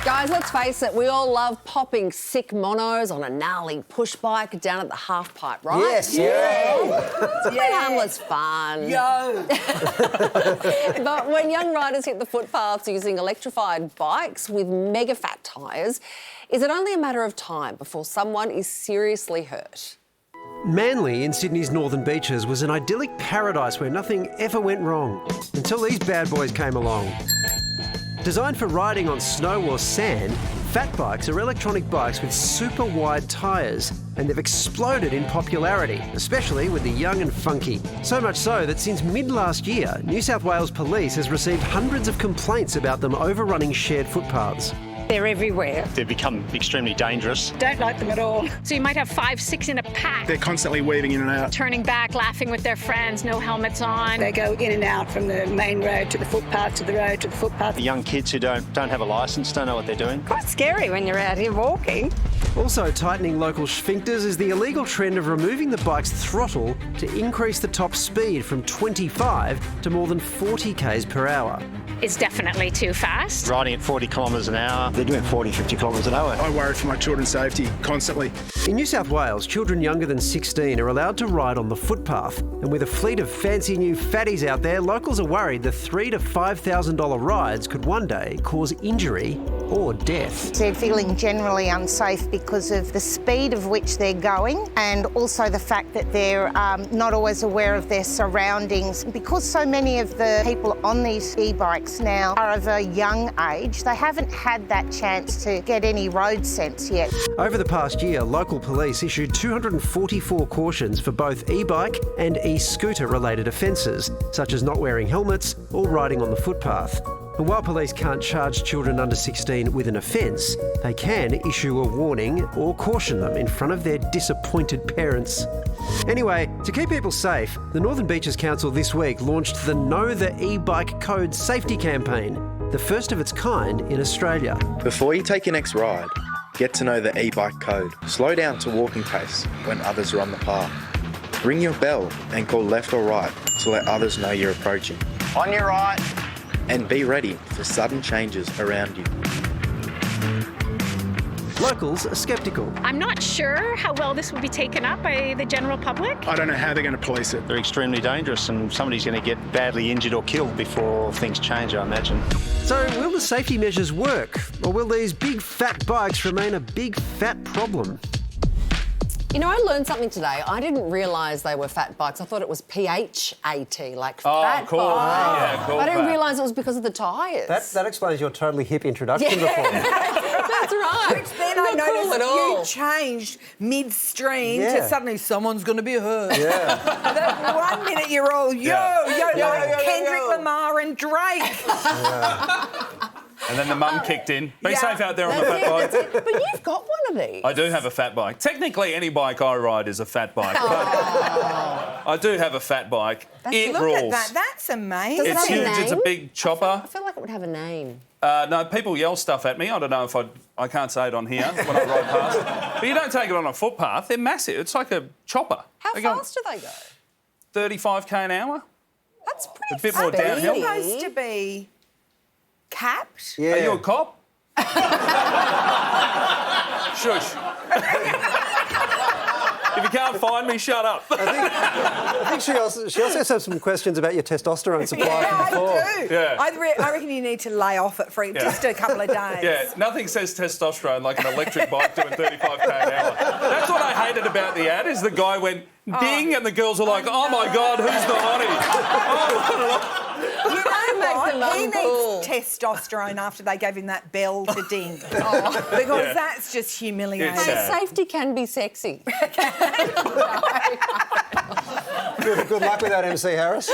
Guys, let's face it, we all love popping sick monos on a gnarly push bike down at the half pipe, right? Yes, yeah. It's pretty harmless fun. Yo! But when young riders hit the footpaths using electrified bikes with mega fat tyres, is it only a matter of time before someone is seriously hurt? Manly in Sydney's northern beaches was an idyllic paradise where nothing ever went wrong until these bad boys came along. Designed for riding on snow or sand, fat bikes are electronic bikes with super wide tyres, and they've exploded in popularity, especially with the young and funky. So much so that since mid-last year, New South Wales Police has received hundreds of complaints about them overrunning shared footpaths. They're everywhere. They've become extremely dangerous. Don't like them at all. So you might have 5, 6 in a pack. They're constantly weaving in and out. Turning back, laughing with their friends, no helmets on. They go in and out from the main road to the footpath, to the road, to the footpath. The young kids who don't have a licence, don't know what they're doing. Quite scary when you're out here walking. Also tightening local sphincters is the illegal trend of removing the bike's throttle to increase the top speed from 25 to more than 40 k's per hour. It's definitely too fast. Riding at 40 kilometres an hour, they're doing 40, 50 kilometres an hour. I worry for my children's safety constantly. In New South Wales, children younger than 16 are allowed to ride on the footpath. And with a fleet of fancy new fatties out there, locals are worried the $3,000 to $5,000 rides could one day cause injury or death. They're feeling generally unsafe because of the speed of which they're going and also the fact that they're not always aware of their surroundings. Because so many of the people on these e-bikes now are of a young age, they haven't had that chance to get any road sense yet. Over the past year, local police issued 244 cautions for both e-bike and e-scooter related offences, such as not wearing helmets or riding on the footpath. And while police can't charge children under 16 with an offence, they can issue a warning or caution them in front of their disappointed parents. Anyway, to keep people safe, the Northern Beaches Council this week launched the Know the E-Bike Code safety campaign, the first of its kind in Australia. Before you take your next ride, get to know the e-bike code. Slow down to walking pace when others are on the path. Ring your bell and call left or right to let others know you're approaching. On your right. And be ready for sudden changes around you. Locals are sceptical. I'm not sure how well this will be taken up by the general public. I don't know how they're going to police it. They're extremely dangerous and somebody's going to get badly injured or killed before things change, I imagine. So will the safety measures work? Or will these big fat bikes remain a big fat problem? You know, I learned something today. I didn't realise they were fat bikes. I thought it was PHAT, like fat cool. bike. Yeah, cool. I didn't realise it was because of the tyres. That explains your totally hip introduction before. That's right. Which then I noticed you changed midstream to suddenly someone's going to be hurt. Yeah. That 1 minute you're all, like Kendrick Lamar and Drake. Yeah. And then the mum kicked in. Be safe out there on the fat bike. But you've got one of these. I do have a fat bike. Technically, any bike I ride is a fat bike. But I do have a fat bike. It Look rules. at that. That's amazing. Does It's it have a huge. It's a name? big chopper. I feel like it would have a name. No, people yell stuff at me. I don't know if I can't say it on here when I ride past. But you don't take it on a footpath. They're massive. It's like a chopper. How fast do they go? 35k an hour. That's pretty A bit more speedy. downhill. It's supposed to be capped. Are you a cop? Shush. If you can't find me, shut up. I think she also has some questions about your testosterone supply Yeah, from before. I do. Yeah. I reckon you need to lay off it for just a couple of days. Yeah, nothing says testosterone like an electric bike doing 35k an hour. That's what I hated about the ad, is the guy went ding and the girls were like, oh my God, who's the hottie? You know what? them He uncool. needs testosterone after they gave him that bell to ding. Because that's just humiliating. It's sad. Safety can be sexy. Good luck with that, MC Harris.